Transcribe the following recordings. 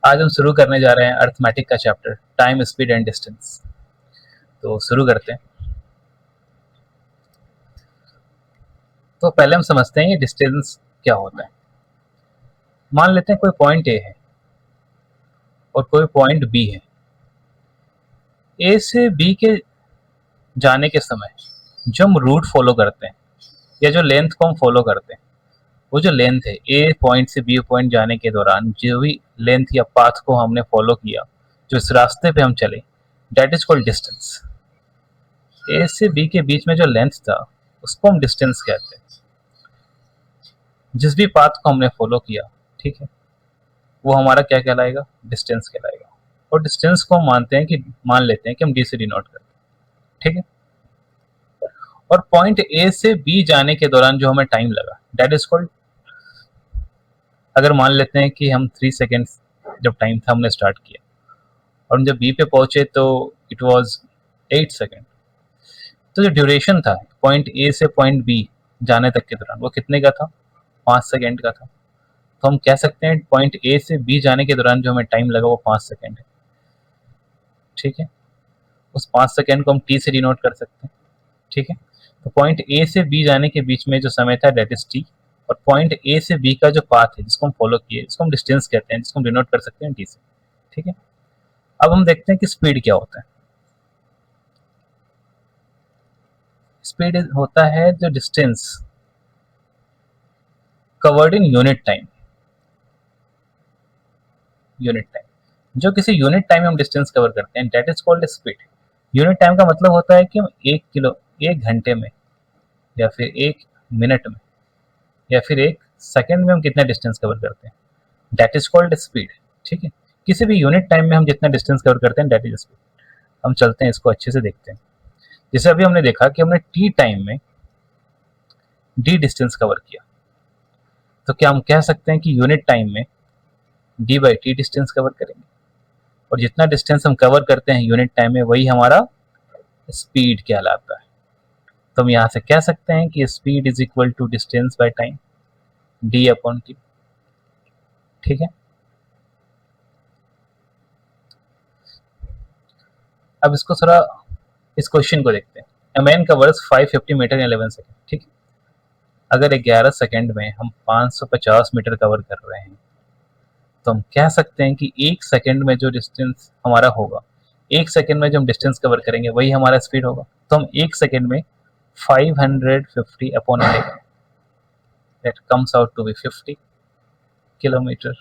आज हम शुरू करने जा रहे हैं अर्थमेटिक का chapter time, speed and distance. तो शुरू करते हैं। तो पहले हम समझते हैं ये डिस्टेंस क्या होता है। मान लेते हैं कोई पॉइंट ए है और कोई पॉइंट बी है। ए से बी के जाने के समय जो हम रूट फॉलो करते हैं या जो लेंथ को हम फॉलो करते हैं, वो जो लेंथ है ए पॉइंट से बी पॉइंट जाने के दौरान जो भी लेंथ या पाथ को हमने फॉलो किया, जो इस रास्ते पे हम चले, दैट इज कॉल्ड डिस्टेंस। ए से बी के बीच में जो लेंथ था उसको हम डिस्टेंस कहते हैं। जिस भी पाथ को हमने फॉलो किया, ठीक है, वो हमारा क्या कहलाएगा? डिस्टेंस कहलाएगा। और डिस्टेंस को हम मान लेते हैं कि हम डी से डिनोट करते हैं, ठीक है। और पॉइंट ए से बी जाने के दौरान जो हमें टाइम लगा, दैट इज कॉल्ड, अगर मान लेते हैं कि हम 3 सेकेंड जब टाइम था हमने स्टार्ट किया और जब बी पे पहुंचे तो इट वाज 8 सेकेंड। तो जो ड्यूरेशन था पॉइंट ए से पॉइंट बी जाने तक के दौरान वो कितने का था? 5 सेकेंड का था। तो हम कह सकते हैं पॉइंट ए से बी जाने के दौरान जो हमें टाइम लगा वो 5 सेकेंड है, ठीक है। उस 5 सेकेंड को हम टी से डिनोट कर सकते हैं, ठीक है। तो पॉइंट ए से बी जाने के बीच में जो समय था दैट इज टी, और पॉइंट ए से बी का जो पाथ है जिसको हम फॉलो किए, जिसको हम डिस्टेंस कहते हैं, जिसको हम डिनोट कर सकते हैं टी से, ठीक है। अब हम देखते हैं कि स्पीड क्या होता है। स्पीड होता है जो distance covered in unit time. Unit time, जो किसी यूनिट टाइम में हम डिस्टेंस कवर करते हैं, that is called speed. Unit time का मतलब होता है कि हम 1 घंटे में या फिर 1 मिनट में या फिर 1 सेकेंड में हम कितना डिस्टेंस कवर करते हैं, दैट इज कॉल्ड स्पीड, ठीक है। किसी भी यूनिट टाइम में हम जितना डिस्टेंस कवर करते हैं दैट इज स्पीड। हम चलते हैं, इसको अच्छे से देखते हैं। जैसे अभी हमने देखा कि हमने टी टाइम में डी डिस्टेंस कवर किया, तो क्या हम कह सकते हैं कि यूनिट टाइम में D by T distance cover करेंगे, और जितना डिस्टेंस हम कवर करते हैं यूनिट टाइम में वही हमारा स्पीड कहलाता है। तो हम यहाँ से कह सकते हैं कि speed is equal to distance by time, D upon T, ठीक है। अब इसको थोड़ा, इस क्वेश्चन को देखते हैं। A man covers 550 meter in 11 second, ठीक है। अगर 11 सेकेंड में हम 550 मीटर कवर कर रहे हैं, तो हम कह सकते हैं कि 1 सेकेंड में जो डिस्टेंस हमारा होगा, 1 सेकेंड में जो हम डिस्टेंस कवर करेंगे वही हमारा स्पीड होगा। तो हम 1 सेकेंड में 550 upon 11, that comes out to be 50 kilometer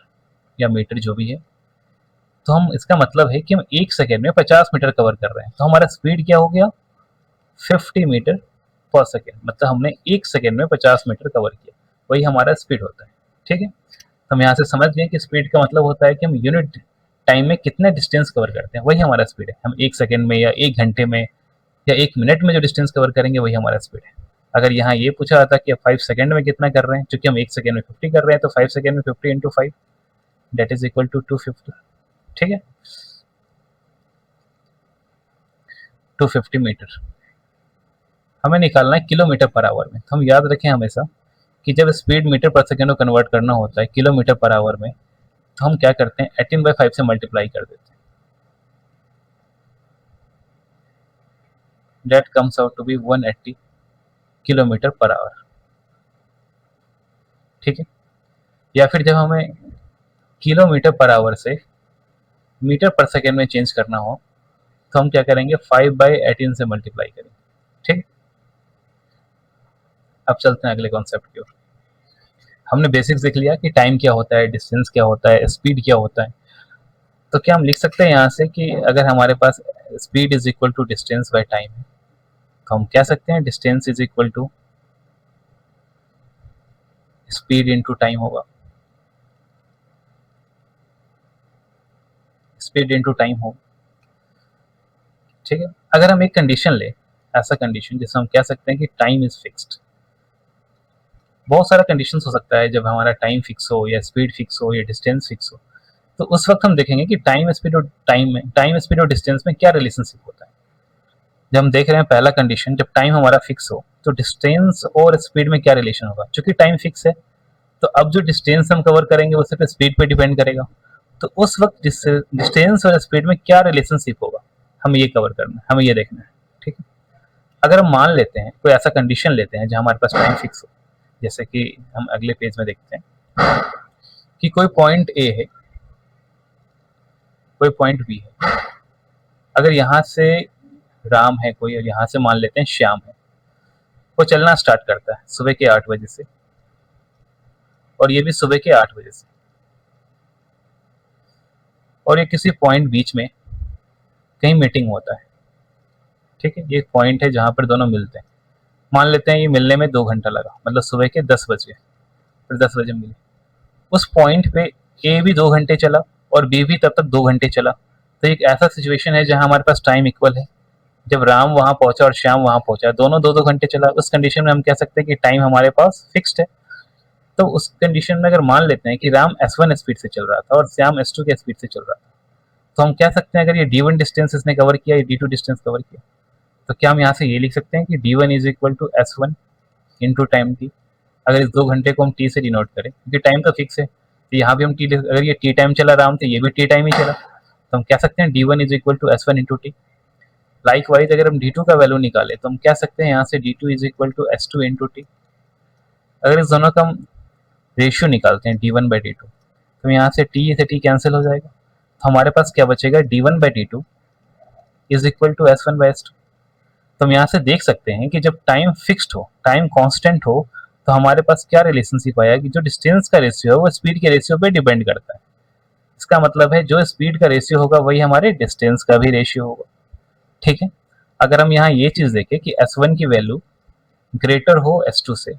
या मीटर जो भी है। तो हम, इसका मतलब है कि हम 1 सेकेंड में 50 मीटर कवर कर रहे हैं, तो हमारा स्पीड क्या हो गया? 50 मीटर पर सेकेंड। मतलब हमने 1 सेकेंड में 50 मीटर कवर किया, वही हमारा स्पीड होता है, ठीक है। तो हम यहाँ से समझ गए कि स्पीड का मतलब होता है कि हम यूनिट टाइम में कितने डिस्टेंस कवर करते हैं, वही हमारा स्पीड है। हम 1 सेकेंड में या 1 घंटे में या 1 मिनट में जो डिस्टेंस कवर करेंगे वही हमारा स्पीड है। अगर यहाँ ये पूछा जाता कि 5 सेकेंड में कितना कर रहे हैं, चूंकि हम 1 सेकेंड में 50 कर रहे हैं, तो 5 सेकेंड में 50 into 5 that is equal to 250, ठीक है। 250 मीटर हमें निकालना है किलोमीटर पर आवर में। तो हम याद रखें हमेशा कि जब स्पीड मीटर पर सेकेंड को कन्वर्ट करना होता है किलोमीटर पर आवर में, तो हम क्या करते हैं, 18/5 से मल्टीप्लाई कर देते हैं, that comes out to be 180 kilometer per hour, ठीक है। या फिर जब हमें किलोमीटर पर आवर से मीटर पर सेकेंड में चेंज करना हो, तो हम क्या करेंगे, 5/18 से मल्टीप्लाई करेंगे, ठीक। अब चलते हैं अगले कॉन्सेप्ट की ओर। हमने बेसिक्स देख लिया कि टाइम क्या होता है, डिस्टेंस क्या होता है, स्पीड क्या होता है। तो क्या हम लिख सकते हैं यहाँ से कि अगर हमारे पास speed is equal to distance by time है, तो हम कह सकते हैं distance is equal to speed into time होगा। स्पीड इनटू टाइम होगा, ठीक है। अगर हम एक कंडीशन ले, ऐसा कंडीशन जिसमें हम कह सकते हैं कि टाइम इज फिक्स्ड। बहुत सारा कंडीशन हो सकता है जब हमारा टाइम फिक्स हो या स्पीड फिक्स हो या डिस्टेंस फिक्स हो। तो उस वक्त हम देखेंगे कि टाइम स्पीड और डिस्टेंस में क्या रिलेशनशिप होता है। जब हम देख रहे हैं पहला कंडीशन, जब टाइम हमारा फिक्स हो तो डिस्टेंस और स्पीड में क्या रिलेशन होगा। चूंकि टाइम फिक्स है, तो अब जो डिस्टेंस हम कवर करेंगे वो सिर्फ स्पीड पे डिपेंड करेगा, तो उस वक्त डिस्टेंस और स्पीड में क्या रिलेशनशिप होगा, हमें ये कवर करना है, हमें ये देखना है। ठीक है, अगर हम मान लेते हैं कोई ऐसा कंडीशन लेते हैं जहां हमारे पास टाइम फिक्स हो, जैसे कि हम अगले पेज में देखते हैं कि कोई पॉइंट ए है, कोई पॉइंट बी है। अगर यहाँ से राम है कोई और यहाँ से मान लेते हैं श्याम है, वो चलना स्टार्ट करता है सुबह के 8 बजे से और ये भी सुबह के 8 बजे से, और ये किसी पॉइंट बीच में कहीं मीटिंग होता है। ठीक है, ये एक पॉइंट है जहां पर दोनों मिलते हैं। मान लेते हैं ये मिलने में 2 घंटा लगा, मतलब सुबह के 10 बजे, फिर 10 बजे मिले। उस पॉइंट पे ए भी 2 घंटे चला और बी भी तब तक 2 घंटे चला। तो एक ऐसा सिचुएशन है जहां हमारे पास टाइम इक्वल है। जब राम वहां पहुंचा और श्याम वहां पहुंचा, दोनों 2-2 घंटे चला, उस कंडीशन में हम कह सकते हैं कि टाइम हमारे पास फिक्स्ड है। तो उस कंडीशन में अगर मान लेते हैं कि राम S1 स्पीड से चल रहा था और श्याम S2 के स्पीड से चल रहा था, तो हम कह सकते हैं अगर ये D1 डिस्टेंस इसने कवर किया, ये D2 डिस्टेंस कवर किया, तो क्या हम यहाँ से ये लिख सकते हैं कि D1 is equal to S1 into time T. अगर इस 2 घंटे को हम टी से डिनोट करें, क्योंकि टाइम तो फिक्स है, तो यहाँ भी हम टी, अगर ये टी टाइम चला राम तो ये भी टी टाइम ही चला, तो हम कह सकते हैं D1 is equal to S1 into T. Likewise अगर हम D2 का वैल्यू निकालें तो हम कह सकते हैं यहाँ से D2 is equal to S2 into T. अगर इस दोनों का हम रेशियो निकालते हैं D1/D2, तो यहाँ से T कैंसिल हो जाएगा, तो हमारे पास क्या बचेगा, D1/D2 is equal to S1/S2। तो हम यहाँ से देख सकते हैं कि जब टाइम फिक्स्ड हो, टाइम कांस्टेंट हो, तो हमारे पास क्या रिलेशनशिप आया कि जो डिस्टेंस का रेशियो है वो स्पीड के रेशियो पे डिपेंड करता है। इसका मतलब है जो स्पीड का रेशियो होगा वही हमारे डिस्टेंस का भी रेशियो होगा। ठीक है, अगर हम यहाँ ये चीज देखें कि S1 की वैल्यू ग्रेटर हो S2 से,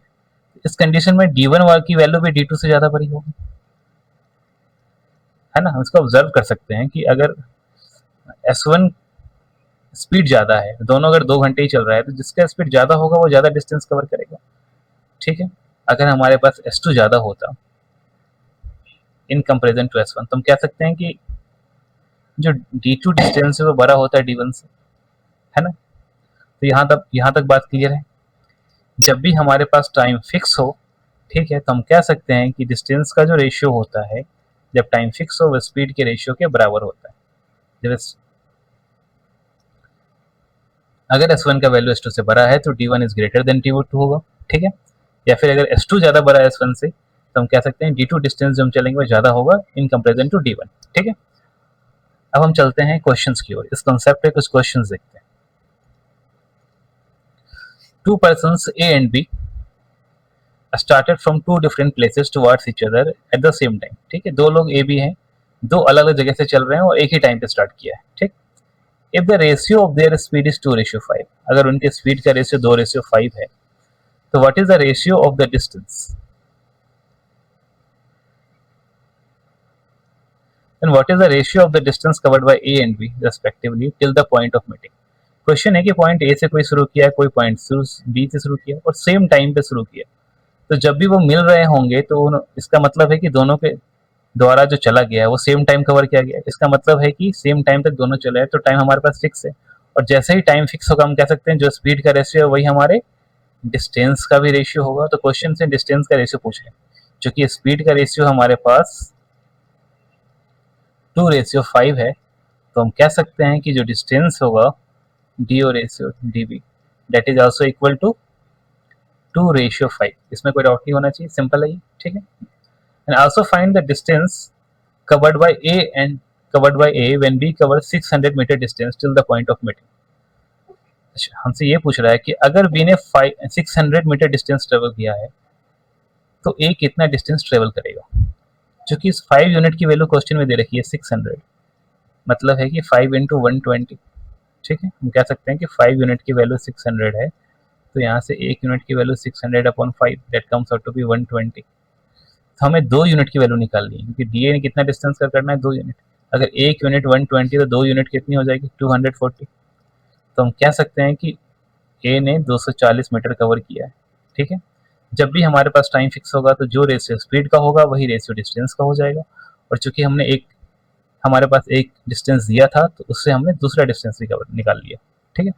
इस कंडीशन में D1 की वैल्यू भी D2 से ज्यादा बड़ी होगी, है ना। हम इसको ऑब्जर्व कर सकते हैं कि अगर S1 स्पीड ज्यादा है, दोनों अगर 2 घंटे ही चल रहा है, तो जिसका स्पीड ज्यादा होगा वो ज्यादा डिस्टेंस कवर करेगा। ठीक है, अगर हमारे पास S2 ज्यादा होता इन कंपेरिजन टू S1, तो हम कह सकते हैं कि जो D2 डिस्टेंस है वो बड़ा होता है D1 से, है ना। तो यहाँ तक बात क्लियर है। जब भी हमारे पास टाइम फिक्स हो, ठीक है, तो हम कह सकते हैं कि डिस्टेंस का जो रेशियो होता है जब टाइम फिक्स हो वो स्पीड के रेशियो के बराबर होता है। जब अगर S1 का वैल्यू S2 से बड़ा है तो D1 is greater than D2 होगा। ठीक है, या फिर अगर S2 ज्यादा बड़ा है S1 से, तो हम कह सकते हैं D2 डिस्टेंस जो हम चलेंगे वो ज्यादा होगा इन कंपेरिजन टू D1। ठीक है, अब हम चलते हैं क्वेश्चंस की ओर। इस कॉन्सेप्ट पे कुछ क्वेश्चंस देखते हैं। 2 persons A and B started from 2 different places towards each other at the same time। ठीक है, 2 लोग A B हैं, 2 अलग अलग जगह से चल रहे हैं और एक ही टाइम पे स्टार्ट किया है। ठीक, if the ratio of their speed is 2:5, अगर उनके स्पीड का रेशियो 2:5 है, तो what is the ratio of the distance, then what is the ratio of the distance covered by A and B respectively till the point of meeting। Question है कि point A से कोई शुरू किया है, कोई पॉइंट बी से शुरू किया और सेम टाइम पे शुरू किया, तो जब भी वो मिल रहे होंगे तो इसका मतलब है कि दोनों के द्वारा जो चला गया है वो सेम टाइम कवर किया गया है। इसका मतलब है कि सेम टाइम तक दोनों चले हैं, तो टाइम हमारे पास फिक्स है, और जैसे ही टाइम फिक्स होगा हम कह सकते हैं जो स्पीड का रेशियो है वही हमारे डिस्टेंस का भी रेशियो होगा। तो क्वेश्चन से डिस्टेंस का रेशियो पूछ रहे हैं, चूंकि स्पीड का रेशियो हमारे पास 2:5 है, तो हम कह सकते हैं कि जो डिस्टेंस होगा DO/DB that is also equal to 2:5। इसमें कोई डाउट नहीं होना चाहिए, सिंपल है ये। ठीक है, and also find the distance covered by A when B covers 600 metre distance till the point of meeting। अच्छा, हमसे ये पूछ रहा है कि अगर B ने 600 मीटर डिस्टेंस ट्रेवल किया है तो A कितना डिस्टेंस ट्रेवल करेगा। क्योंकि इस 5 यूनिट की वैल्यू क्वेश्चन में दे रखी है 600, मतलब है कि 5 × 120। ठीक है, हम कह सकते हैं कि 5 यूनिट की वैल्यू 600 है, तो यहाँ से 1 यूनिट की value 600/5 that comes out to be 120। तो हमें 2 यूनिट की वैल्यू निकालनी है, क्योंकि डीए ने कितना डिस्टेंस कवर करना है, 2 यूनिट। अगर 1 यूनिट 120 तो 2 यूनिट कितनी हो जाएगी, 240। तो हम कह सकते हैं कि ए ने 240 मीटर कवर किया है। ठीक है, जब भी हमारे पास टाइम फिक्स होगा तो जो रेशियो स्पीड का होगा वही रेशियो डिस्टेंस का हो जाएगा, और चूंकि हमारे पास एक डिस्टेंस दिया था तो उससे हमने दूसरा डिस्टेंस निकाल लिया। ठीक है,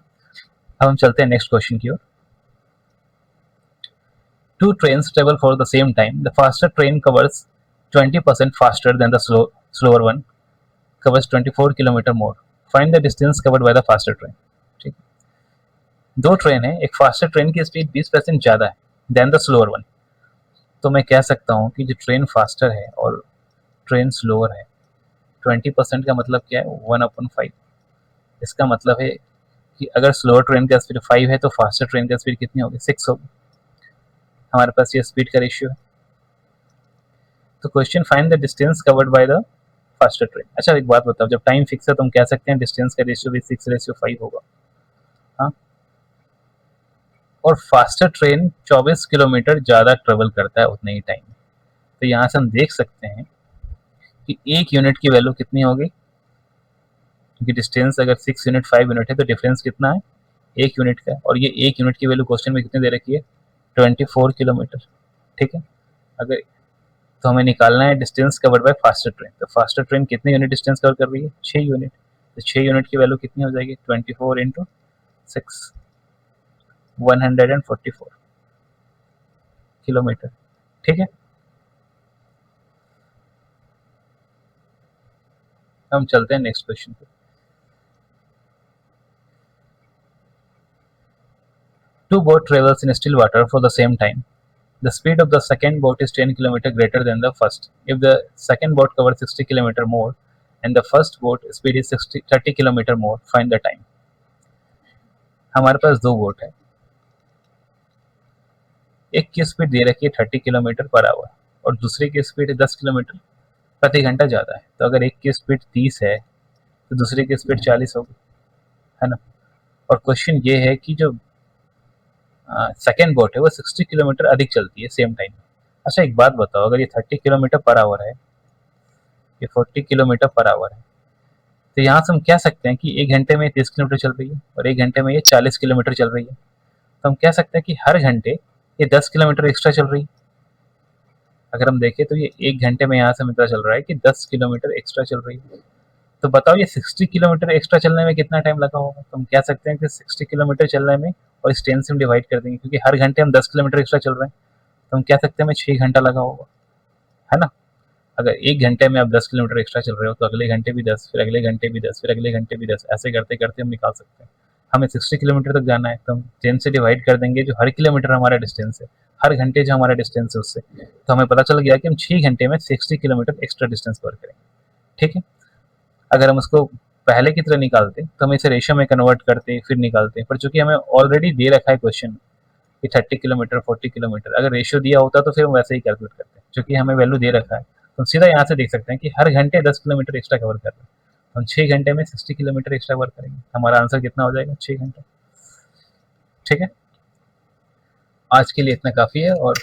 अब हम चलते हैं नेक्स्ट क्वेश्चन की ओर। 2 trains travel for the same time, the faster train covers 20% faster than the slower one covers 24 kilometre more. Find the distance covered by the faster train. ठीक, दो ट्रेन है, एक फास्टर ट्रेन की speed 20% ज़्यादा है then the slower one, तो मैं कह सकता हूँ कि जो ट्रेन फास्टर है और ट्रेन स्लोअर है, 20% का मतलब क्या है, 1/5। इसका मतलब है कि अगर स्लोअर ट्रेन का स्पीड 5 है तो फास्टर ट्रेन का स्पीड कितनी होगी, 6 होगी। हमारे पास ये स्पीड का रेशियो है। तो question find the distance covered by the faster train. अच्छा एक बात बताओ, जब टाइम फिक्स है तो हम कह सकते हैं डिस्टेंस का रेशियो भी 6/5 होगा। हाँ, और फास्टर ट्रेन 24 किलोमीटर ज़्यादा ट्रेवल करता है उतने ही टाइम में। तो यहाँ से हम देख सकते हैं कि एक यूनिट की वैल्यू कितनी होगी, क्योंकि डिस्टेंस अगर 6 यूनिट 5 यूनिट है तो डिफरेंस कितना है, 1 यूनिट का। और ये 1 यूनिट की वैल्यू क्वेश्चन में कितनी दे रखी है, 24 किलोमीटर। ठीक है, अगर तो हमें निकालना है distance covered by faster train. तो फास्टर ट्रेन कितने यूनिट डिस्टेंस कवर कर रही है, 6 यूनिट। तो 6 यूनिट की वैल्यू कितनी हो जाएगी, 24 इंटू 6, 144 किलोमीटर। ठीक है, हम चलते हैं नेक्स्ट क्वेश्चन पे। Two boat travels in still water for the same time. The speed of the second boat is 10 km greater than the first. If the second boat covers 60 km more and the first boat speed is 30 km more, find the time. हमारे पास दो boat है, एक की speed दे रखी है 30 kilometre per our और दूसरे की स्पीड 10 किलोमीटर प्रति घंटा ज़्यादा है। तो अगर एक की स्पीड 30 है तो दूसरे की स्पीड 40 होगी, है ना। और क्वेश्चन ये है कि जो सेकेंड बोट है वो 60 किलोमीटर अधिक चलती है सेम टाइम। अच्छा एक बात बताओ, अगर ये 30 किलोमीटर पर आवर है, ये 40 किलोमीटर पर आवर है, तो यहाँ से हम कह सकते हैं कि 1 घंटे में 30 किलोमीटर चल रही है और 1 घंटे में ये 40 किलोमीटर चल रही है। तो हम कह सकते हैं कि हर घंटे ये 10 किलोमीटर एक्स्ट्रा चल रही है। अगर हम देखें तो ये 1 घंटे में यहाँ से हमें पता चल रहा है कि 10 किलोमीटर एक्स्ट्रा चल रही है। तो बताओ ये 60 किलोमीटर एक्स्ट्रा चलने में कितना टाइम लगा होगा। तो हम कह सकते हैं कि 60 किलोमीटर चलने में, और इस 10 से हम डिवाइड कर देंगे क्योंकि हर घंटे हम 10 किलोमीटर एक्स्ट्रा चल रहे हैं, तो हम कह सकते हैं हमें 6 घंटा लगा होगा, है ना। अगर 1 घंटे में आप 10 किलोमीटर एक्स्ट्रा चल रहे हो तो अगले घंटे भी 10, फिर अगले घंटे भी 10, फिर अगले घंटे भी 10, ऐसे करते करते हम निकाल सकते हैं। हमें 60 किलोमीटर तक जाना है तो हम 10 से डिवाइड कर देंगे जो हर किलोमीटर हमारा डिस्टेंस है, हर घंटे जो हमारा डिस्टेंस है उससे। तो हमें पता चल गया कि हम 6 घंटे में 60 किलोमीटर एक्स्ट्रा डिस्टेंस कवर करेंगे। ठीक है, अगर हम उसको पहले की तरह निकालते तो हम इसे रेशियो में कन्वर्ट करते फिर निकालते, पर चूंकि हमें ऑलरेडी दे रखा है क्वेश्चन कि 30 किलोमीटर 40 किलोमीटर, अगर रेशियो दिया होता तो फिर हम वैसे ही कैलकुलेट करते हैं। चूंकि हमें वैल्यू दे रखा है तो हम सीधा यहाँ से देख सकते हैं कि हर घंटे 10 किलोमीटर एक्स्ट्रा कवर कर रहे हैं, हम 6 घंटे में 60 किलोमीटर एक्स्ट्रा कवर करेंगे। हमारा आंसर कितना हो जाएगा, 6 घंटे। ठीक है, आज के लिए इतना काफ़ी है और